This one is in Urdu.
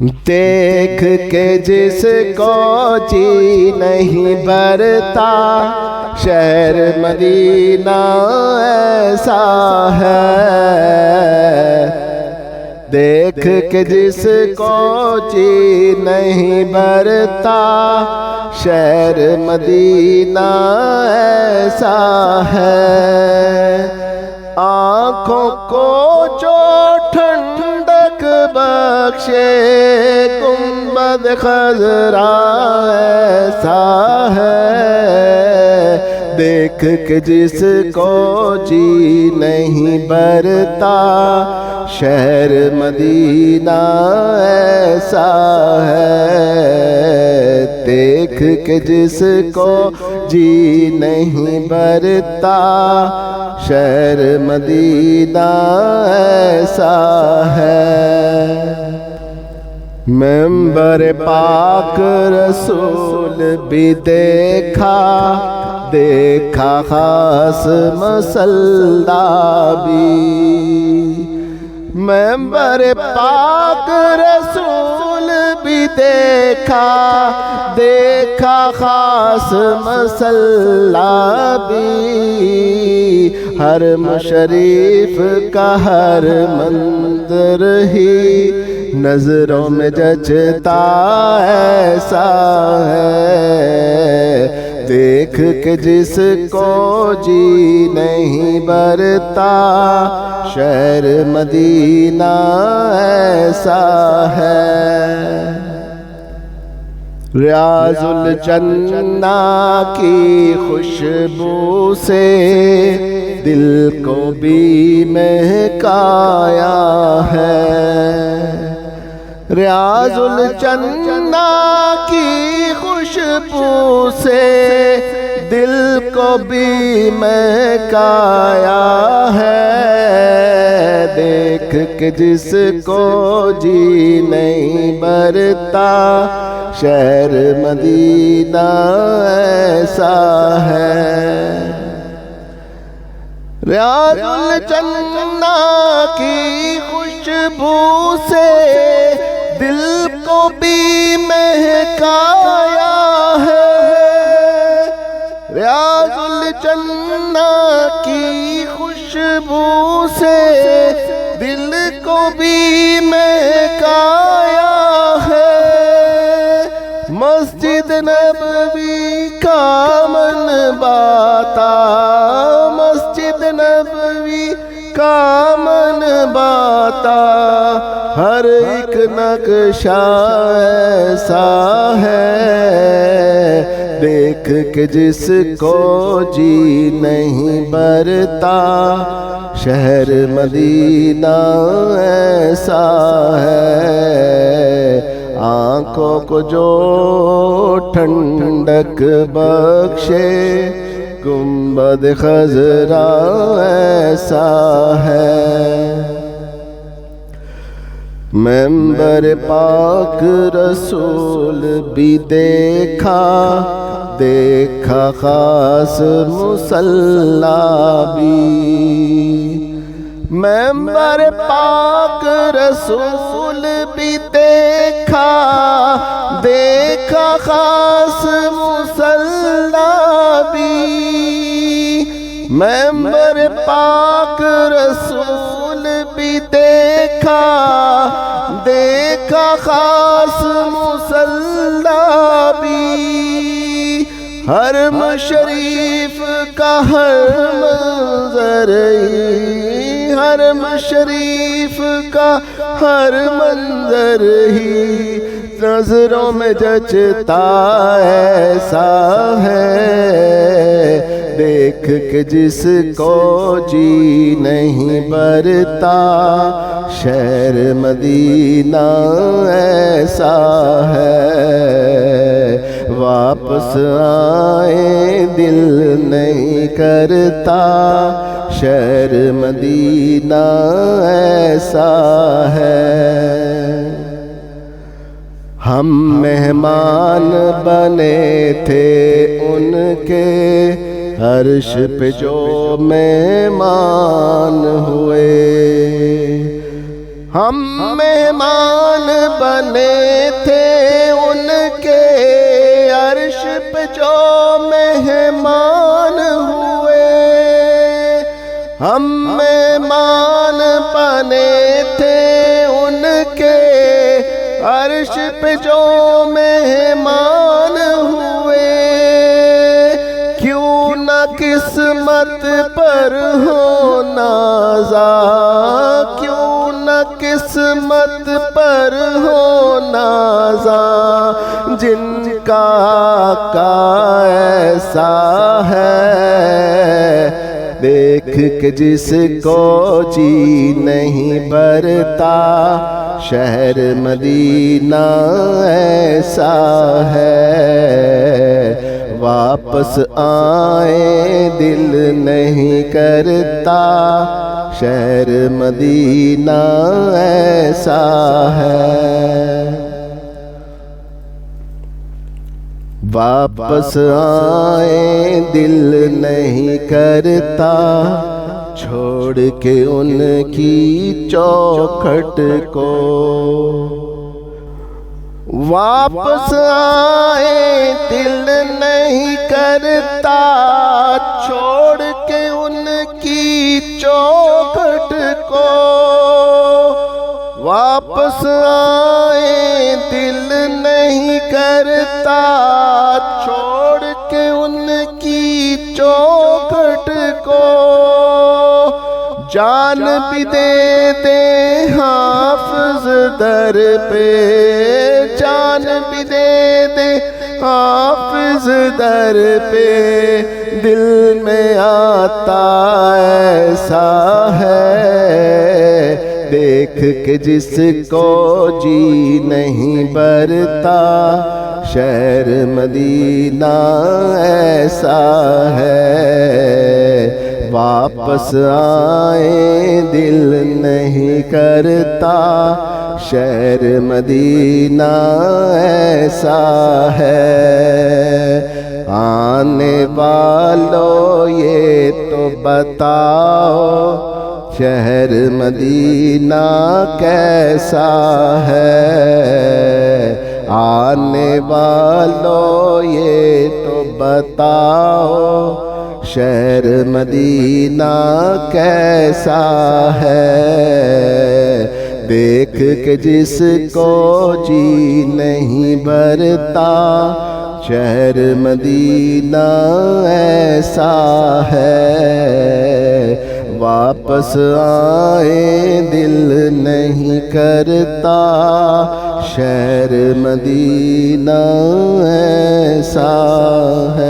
دیکھ کے جس کو جی نہیں بھرتا، شہر مدینہ ایسا ہے۔ دیکھ کے جس کو جی نہیں بھرتا، شہر مدینہ ایسا ہے۔ آنکھوں کو جو ٹھنڈک بخشے، گنبد خضرا ایسا ہے۔ دیکھ کے جس کو جی نہیں بھرتا، شہر مدینہ ایسا ہے۔ دیکھ کے جس کو جی نہیں بھرتا، شہر مدینہ ایسا ہے۔ ممبر پاک رسول بھی دیکھا، دیکھا خاص مصلی بھی۔ ممبر پاک رسول بھی دیکھا، دیکھا خاص مصلی بھی۔ حرم شریف کا ہر منظر ہی نظروں میں جچتا ایسا ہے۔ دیکھ کے جس کو جی نہیں بھرتا، شہر مدینہ ایسا ہے۔ ریاض الجنہ کی خوشبو سے دل کو بھی مہکایا ہے۔ ریاض الجنہ کی خوشبو سے دل کو بھی مہکایا ہے۔ دیکھ کے جس کو جی نہیں بھرتا، شہر مدینہ ایسا ہے۔ ریاض الجنہ کی خوشبو سے دل کو بھی مہکایا ہے۔ ریاض الجنہ کی خوشبو سے دل کو بھی مہکایا ہے۔ مسجد نبوی کا من باتا، مسجد نبوی کا من باتا، ہر ایک نقشہ ایسا ہے۔ دیکھ کے جس کو جی نہیں بھرتا، شہر مدینہ ایسا ہے۔ آنکھوں کو جو ٹھنڈک بخشے، گنبد خضرا ایسا ہے۔ ممبر پاک رسول بھی دیکھا، دیکھا خاص مصلی بھی۔ ممبر پاک رسول بھی دیکھا، دیکھا خاص مصلی بھی۔ ممبر پاک رسول بھی دیکھا، دیکھا خاص مصلی بھی۔ حرم شریف کا ہر منظر ہی، حرم شریف کا ہر منظر ہی نظروں میں جچتا ایسا ہے۔ دیکھ کے جس کو جی نہیں بھرتا، شہر مدینہ ایسا ہے۔ واپس آئے دل نہیں کرتا، شہر مدینہ ایسا ہے۔ ہم مہمان بنے تھے ان کے، عرش پہ جو مہمان ہوئے۔ ہم مہمان بنے تھے ان کے عرش پہ جو مہمان ہوئے، ہم مہمان بنے تھے ان کے عرش پہ جو مہمان ہوئے، کیوں نہ قسمت پر ہو نازا، کیوں نہ قسمت پر ہو نازا، جن کا آقا ایسا ہے، دیکھ کے جس کو جی نہیں بھرتا، شہر مدینہ ایسا ہے، واپس آئیں دل نہیں کرتا، شہر مدینہ ایسا ہے، واپس آئیں دل نہیں کرتا، چھوڑ کے ان کی چوکھٹ کو، واپس آئیں دل نہیں کرتا، چھوڑ کے ان کی چوکھٹ کو، واپس آئیں دل نہیں کرتا، چھوڑ کے ان کی چوکھٹ کو، جان بھی دے دے حافظ در پہ، جان بھی دے دے حافظ در پہ، دل میں آتا ایسا ہے، دیکھ کے جس کو جی نہیں بھرتا، شہر مدینہ ایسا ہے، واپس آئیں دل نہیں کرتا، شہر مدینہ ایسا ہے، آنے والوں یہ تو بتاؤ، شہر مدینہ کیسا ہے، آنے والوں یہ تو بتاؤ، شہر مدینہ کیسا ہے، دیکھ کے جس کو جی نہیں بھرتا، شہر مدینہ ایسا ہے، واپس آئیں دل نہیں کرتا، شہر مدینہ ایسا ہے۔